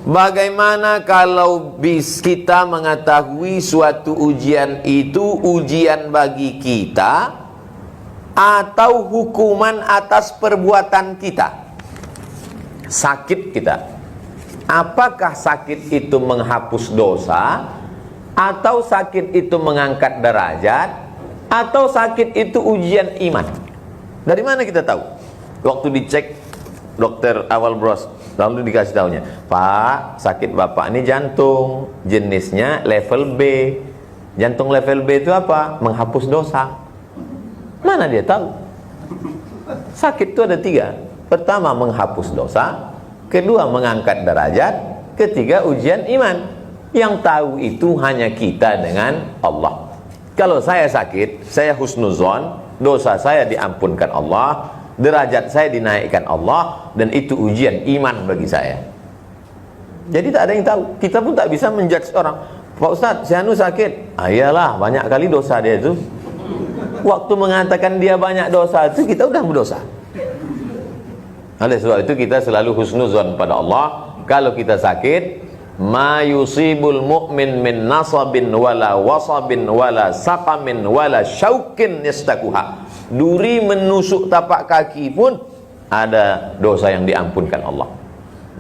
Bagaimana kalau kita mengetahui suatu ujian itu ujian bagi kita atau hukuman atas perbuatan kita? Sakit kita, apakah sakit itu menghapus dosa, atau sakit itu mengangkat derajat, atau sakit itu ujian iman? Dari mana kita tahu? Waktu dicek dokter awal bros, lalu dikasih tahunya, Pak, sakit bapak ini jantung, jenisnya level B. Jantung level B itu apa? Menghapus dosa. Mana dia tahu? Sakit itu ada 3. Pertama, menghapus dosa. Kedua, mengangkat derajat. Ketiga, ujian iman. Yang tahu itu hanya kita dengan Allah. Kalau saya sakit, saya husnuzon, dosa saya diampunkan Allah, derajat saya dinaikkan Allah, dan itu ujian iman bagi saya. Jadi tak ada yang tahu. Kita pun tak bisa menjudge orang. Pak Ustadz, si Anu sakit. Iyalah, banyak kali dosa dia itu. Waktu mengatakan dia banyak dosa itu, kita udah berdosa. Oleh sebab itu kita selalu husnuzon pada Allah. Kalau kita sakit, ma yusibul mu'min min nasabin wala wasabin wala saqamin wala syaukin yastakuha. Duri menusuk tapak kaki pun ada dosa yang diampunkan Allah.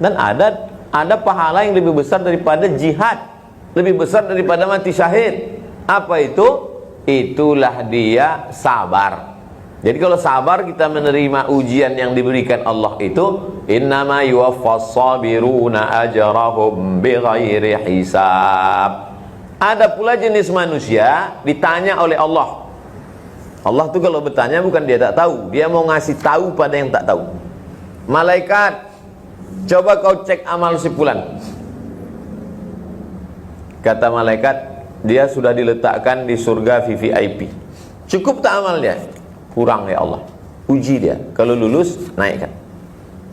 Dan ada pahala yang lebih besar daripada jihad, lebih besar daripada mati syahid. Apa itu? Itulah dia sabar. Jadi kalau sabar, kita menerima ujian yang diberikan Allah itu, innama yuwaffas sabiruna ajrahum bighairi hisab. Ada pula jenis manusia ditanya oleh Allah. Allah tuh kalau bertanya bukan dia tak tahu, dia mau ngasih tahu pada yang tak tahu. Malaikat, coba kau cek amal si fulan. Kata malaikat, dia sudah diletakkan di surga VVIP. Cukup tak amalnya? Kurang ya Allah. Uji dia. Kalau lulus, naikkan.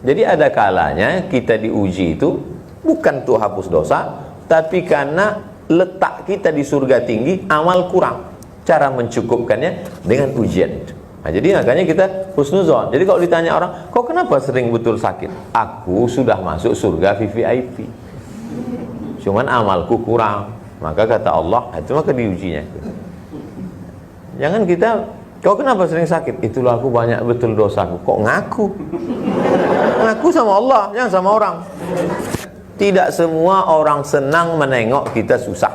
Jadi ada kalanya kita diuji itu bukan tuh hapus dosa, tapi karena letak kita di surga tinggi, amal kurang. Cara mencukupkannya dengan ujian itu. Nah, jadi makanya kita husnuzon. Jadi kalau ditanya orang, kok kenapa sering betul sakit? Aku sudah masuk surga VVIP. Cuman amalku kurang. Maka kata Allah, itu maka diujinya. Jangan kita, kau kenapa sering sakit? Itulah aku banyak betul dosaku. Kok ngaku? Ngaku sama Allah, jangan sama orang. Tidak semua orang senang menengok kita susah.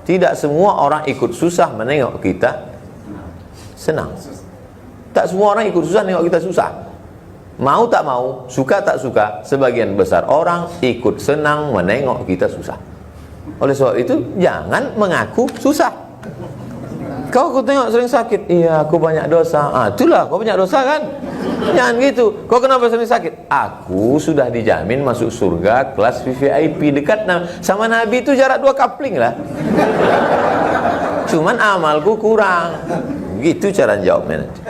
Tidak semua orang ikut susah menengok kita senang. Tak semua orang ikut susah menengok kita susah. Mau tak mau, suka tak suka, sebagian besar orang ikut senang menengok kita susah. Oleh sebab itu, jangan mengaku susah. Kau aku tengok sering sakit. Iya, aku banyak dosa. Itulah, kau banyak dosa kan? Jangan gitu. Kau kenapa sering sakit? Aku sudah dijamin masuk surga kelas VVIP. Dekat sama Nabi itu jarak 2 kapling lah. Cuman amalku kurang. Gitu cara jawabnya nanti.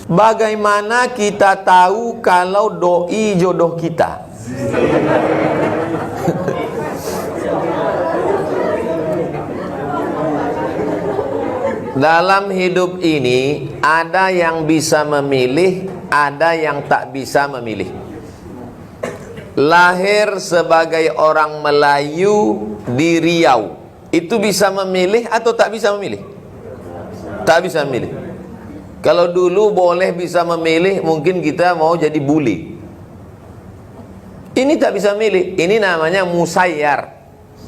Bagaimana kita tahu kalau doi jodoh kita? Dalam hidup ini ada yang bisa memilih, ada yang tak bisa memilih. Lahir sebagai orang Melayu di Riau, itu bisa memilih atau tak bisa memilih? Tak bisa memilih. Kalau dulu boleh bisa memilih, mungkin kita mau jadi buli. Ini tak bisa milih. Ini namanya musayyar.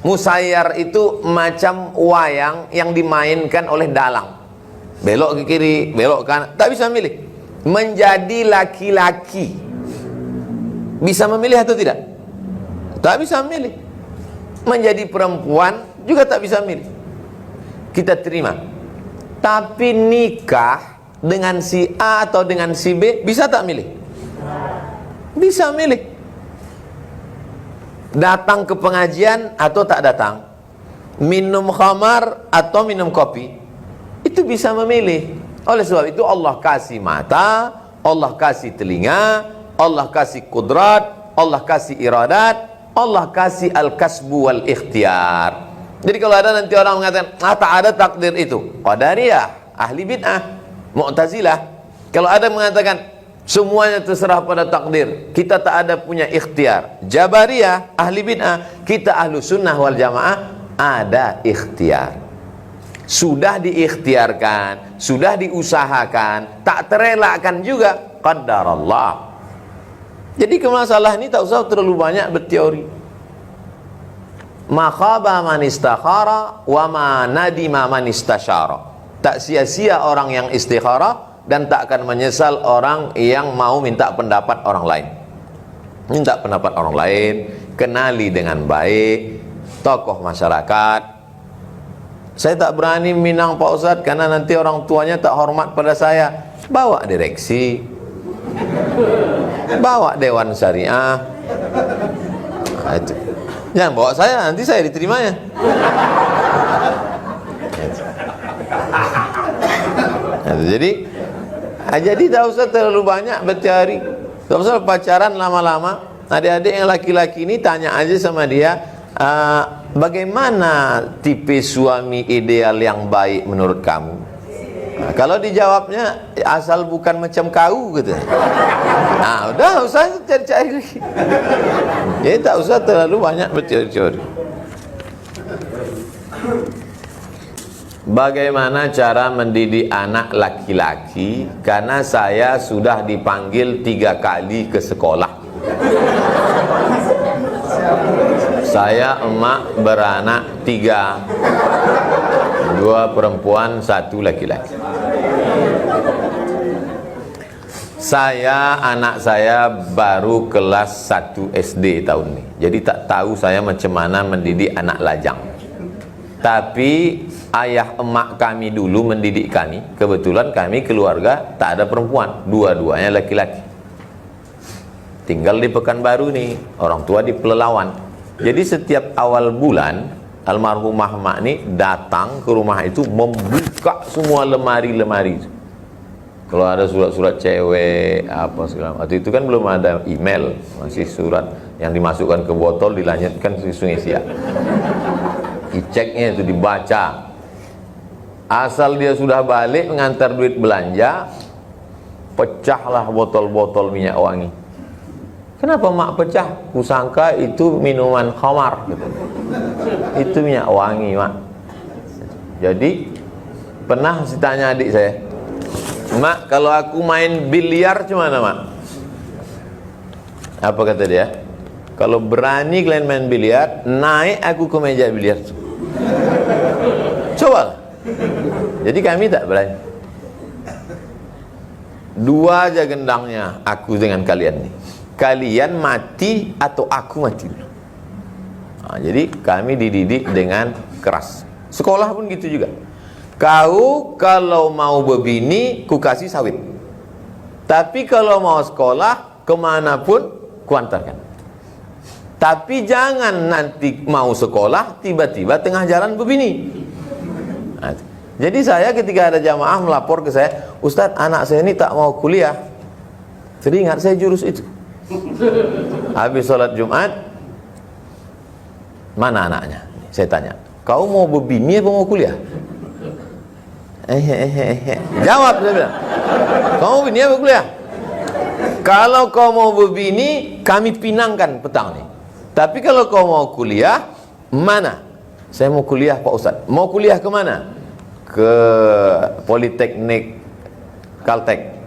Musayyar itu macam wayang yang dimainkan oleh dalang. Belok ke kiri, belok ke kanan, tak bisa milih. Menjadi laki-laki, bisa memilih atau tidak? Tak bisa memilih. Menjadi perempuan juga tak bisa milih. Kita terima. Tapi nikah dengan si A atau dengan si B, bisa tak milih? Bisa milih. Datang ke pengajian atau tak datang, minum khamar atau minum kopi, itu bisa memilih. Oleh sebab itu Allah kasih mata, Allah kasih telinga, Allah kasih kudrat, Allah kasih iradat, Allah kasih al-kasbu wal ikhtiar. Jadi kalau ada nanti orang mengatakan tak ada takdir itu, Qadariyah, ahli bid'ah, Mu'tazilah. Kalau ada mengatakan Semuanya terserah pada takdir. Kita tak ada punya ikhtiar. Jabariyah, ahli bid'ah, kita ahlu sunnah wal jamaah ada ikhtiar. Sudah diikhtiarkan, sudah diusahakan, tak terelakkan juga, qadarallah. Jadi masalah ini tak usah terlalu banyak berteori. Ma khaba man istakhara wa ma nadima man istasyara. Tak sia-sia orang yang istikharah dan tak akan menyesal orang yang mau minta pendapat orang lain. Minta pendapat orang lain, kenali dengan baik tokoh masyarakat. Saya tak berani minang Pak Ustadz karena nanti orang tuanya tak hormat pada saya. Bawa direksi, bawa Dewan Syariah. Nah, itu. Jangan bawa saya, nanti saya diterimanya. Nah, jadi tak usah terlalu banyak berteori. Tak usah pacaran lama-lama. Adik-adik yang laki-laki ini tanya aja sama dia, bagaimana tipe suami ideal yang baik menurut kamu? Nah, kalau dijawabnya asal bukan macam kau gitu. Nah, udah usah cari-cari lagi. Jadi tak usah terlalu banyak berteori. Bagaimana cara mendidik anak laki-laki? Karena saya sudah dipanggil 3 kali ke sekolah. Saya emak beranak 3, 2 perempuan 1 laki-laki. Anak saya baru kelas 1 SD tahun ini. Jadi tak tahu saya macam mana mendidik anak lajang. Tapi ayah emak kami dulu mendidik kami. Kebetulan kami keluarga tak ada perempuan, dua-duanya laki-laki. Tinggal di Pekanbaru nih, orang tua di Pelelawan. Jadi setiap awal bulan almarhumah emak ini datang ke rumah itu membuka semua lemari-lemari. Kalau ada surat-surat cewek apa segala, waktu itu kan belum ada email, masih surat yang dimasukkan ke botol dilanjutkan ke Sungai Siak. Diceknya itu dibaca. Asal dia sudah balik mengantar duit belanja, pecahlah botol-botol minyak wangi. Kenapa mak pecah? Kusangka itu minuman khamar gitu. Itu minyak wangi mak. Jadi pernah ditanya adik saya, mak kalau aku main biliar gimana mak? Apa kata dia? Kalau berani kalian main biliar, naik aku ke meja biliar. Coba. Jadi kami tak berani. 2 aja gendangnya, aku dengan kalian nih. Kalian mati atau aku mati dulu. Nah, jadi kami dididik dengan keras. Sekolah pun gitu juga. Kau kalau mau berbini, ku kasih sawit. Tapi kalau mau sekolah, kemanapun kuantarkan. Tapi jangan nanti mau sekolah, tiba-tiba tengah jalan berbini. Nah, jadi saya ketika ada jamaah melapor ke saya, Ustadz anak saya ini tak mau kuliah. Teringat saya jurus itu. Habis sholat Jumat, mana anaknya? Saya tanya, kau mau berbini apa mau kuliah? Jawab, saya bilang, kau mau berbini apa kuliah? Kalau kau mau berbini, kami pinangkan petang nih. Tapi kalau kau mau kuliah, mana? Saya mau kuliah Pak Ustadz. Mau kuliah ke mana? Ke Politeknik Kaltek.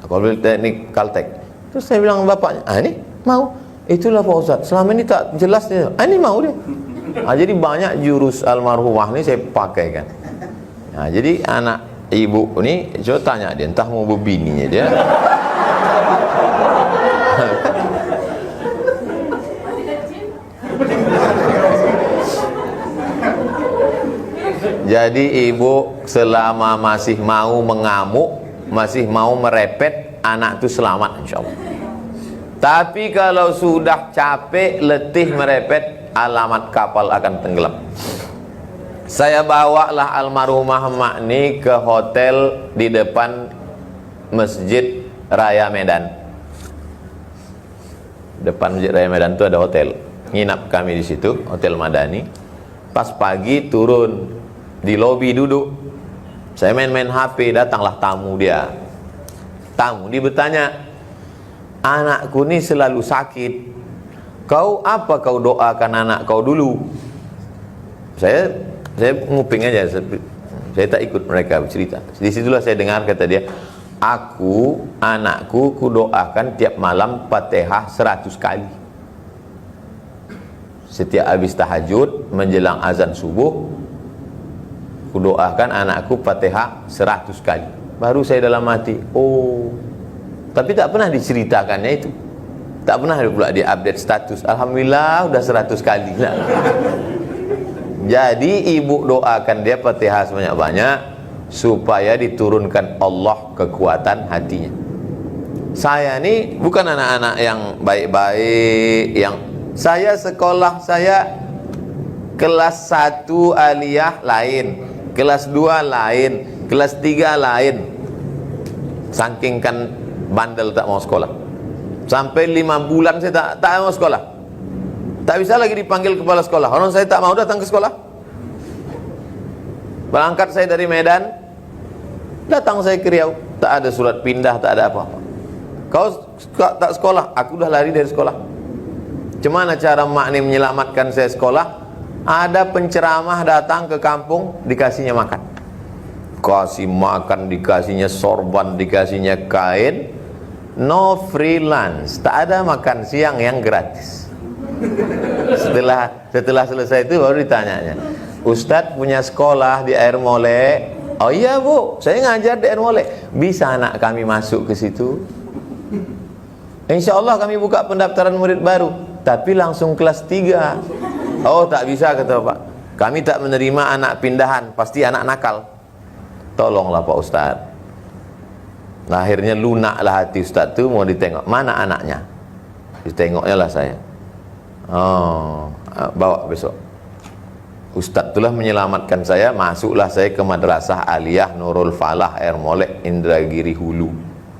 Politeknik Kaltek. Terus saya bilang bapaknya, ini mau. Itulah Pak Ustadz, selama ini tak jelas dia. Ini mau dia. Jadi banyak jurus almarhumah ini saya pakai kan. Nah, jadi anak ibu ini coba tanya dia, entah mau berbininya dia. Jadi ibu selama masih mau mengamuk, masih mau merepet, anak itu selamat insyaallah. Tapi kalau sudah capek, letih merepet, alamat kapal akan tenggelam. Saya bawalah almarhumah emak ini ke hotel di depan Masjid Raya Medan. Depan Masjid Raya Medan itu ada hotel. Nginap kami di situ, Hotel Madani. Pas pagi turun di lobi duduk. Saya main-main HP, datanglah tamu dia. tamu. Dia bertanya, anakku ini selalu sakit. Apa kau doakan anak kau dulu? Saya nguping aja. Saya tak ikut mereka bercerita. Disitulah saya dengar kata dia, anakku ku doakan tiap malam Fatihah 100 kali. Setiap habis tahajud menjelang azan subuh, ku doakan anakku Fatihah 100 kali. Baru saya dalam hati, oh, tapi tak pernah diceritakannya itu. Tak pernah pula dia update status, alhamdulillah udah 100 kali lah. Jadi ibu doakan dia Fatihah sebanyak-banyak supaya diturunkan Allah kekuatan hatinya. Saya ni bukan anak-anak yang baik-baik, yang saya sekolah saya kelas 1 aliyah lain, kelas 2 lain, kelas 3 lain. Saking kan bandel tak mau sekolah. Sampai 5 bulan saya tak mau sekolah. Tak bisa lagi dipanggil kepala sekolah. Orang saya tak mau datang ke sekolah. Berangkat saya dari Medan, datang saya ke Riau. Tak ada surat pindah, tak ada apa-apa. Kau tak sekolah, aku dah lari dari sekolah. Cemana cara mak ni menyelamatkan saya sekolah? Ada penceramah datang ke kampung, dikasihnya makan. Kasih makan, dikasihnya sorban, dikasihnya kain. No free lunch, tak ada makan siang yang gratis. Setelah selesai itu baru ditanyanya, Ustadz punya sekolah di Air Molek? Oh iya bu, saya ngajar di Air Molek. Bisa anak kami masuk ke situ? Insya Allah kami buka pendaftaran murid baru, tapi langsung kelas 3. Oh tak bisa kata Pak, kami tak menerima anak pindahan, pasti anak nakal. Tolonglah Pak Ustadz. Nah, akhirnya lunaklah hati Ustadz itu, mau ditengok mana anaknya. Ditengoknya lah saya. Oh, bawa besok. Ustadz itulah menyelamatkan saya. Masuklah saya ke Madrasah Aliyah Nurul Falah Air Molek Indragiri Hulu.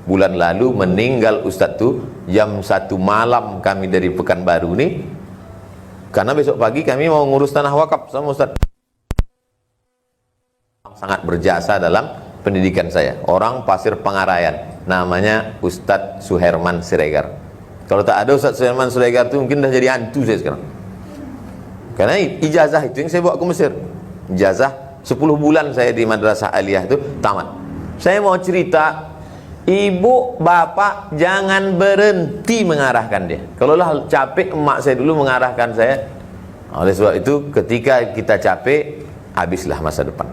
Bulan lalu meninggal Ustadz itu jam 1 malam kami dari Pekanbaru nih, karena besok pagi kami mau ngurus tanah wakaf sama Ustadz. Sangat berjasa dalam pendidikan saya. Orang Pasir Pengarayan, namanya Ustadz Suherman Siregar. Kalau tak ada Ustadz Suherman Siregar itu mungkin dah jadi hantu saya sekarang. Karena ijazah itu yang saya bawa ke Mesir. Ijazah 10 bulan saya di Madrasah Aliyah itu tamat. Saya mau cerita, ibu bapak jangan berhenti mengarahkan dia. Kalau lah capek, emak saya dulu mengarahkan saya. Oleh sebab itu ketika kita capek, habislah masa depan.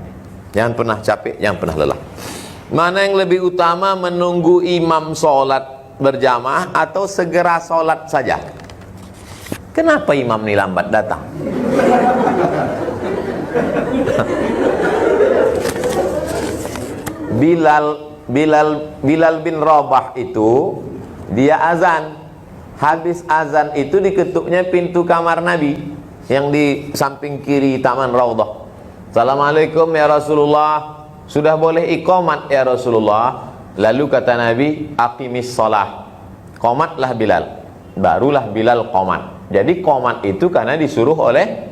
Jangan pernah capek, jangan pernah lelah. Mana yang lebih utama, menunggu imam sholat berjamaah atau segera sholat saja? Kenapa imam ini lambat datang? Bilal bin Rabah itu dia azan. Habis azan itu diketuknya pintu kamar Nabi yang di samping kiri Taman Raudhah. Assalamualaikum ya Rasulullah, sudah boleh iqamat ya Rasulullah. Lalu kata Nabi, aqimis shalah, qomatlah Bilal. Barulah Bilal qomat. Jadi qomat itu karena disuruh oleh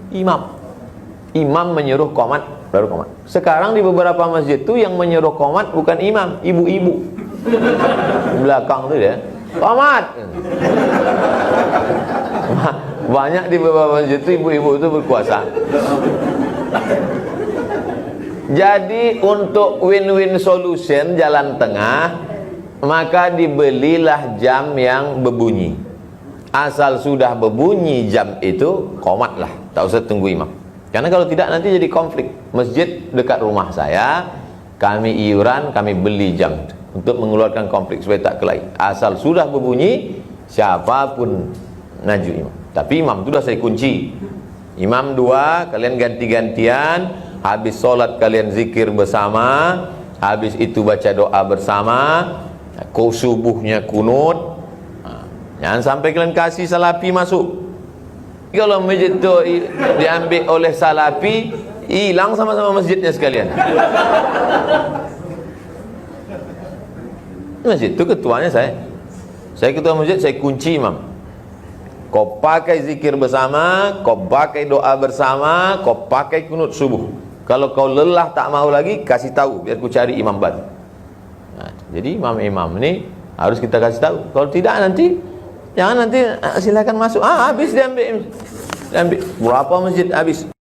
imam. Imam menyuruh qomat, baru qomat. Sekarang di beberapa masjid itu yang menyuruh qomat bukan imam, ibu-ibu. Belakang tuh dia, qomat. Banyak di beberapa masjid itu ibu-ibu itu berkuasa. Jadi untuk win-win solution, jalan tengah, maka dibelilah jam yang berbunyi. Asal sudah berbunyi jam itu, qomatlah, tak usah tunggu imam. Karena kalau tidak nanti jadi konflik. Masjid dekat rumah saya, kami iuran, kami beli jam untuk mengeluarkan konflik supaya tak kelahi. Asal sudah berbunyi, siapapun maju imam. Tapi imam itu sudah saya kunci. Imam 2, kalian ganti-gantian. Habis sholat kalian zikir bersama, habis itu baca doa bersama, subuhnya kunut. Jangan sampai kalian kasih salafi masuk. Kalau masjid itu diambil oleh salafi, hilang sama-sama masjidnya sekalian. Masjid itu ketuanya saya. Saya ketua masjid, saya kunci imam. Kau pakai zikir bersama, kau pakai doa bersama, kau pakai kunut subuh. Kalau kau lelah tak mau lagi, kasih tahu biar ku cari imam baru. Nah, Jadi imam-imam ni harus kita kasih tahu. Kalau tidak nanti, jangan nanti silakan masuk. Habis dia ambil berapa masjid habis.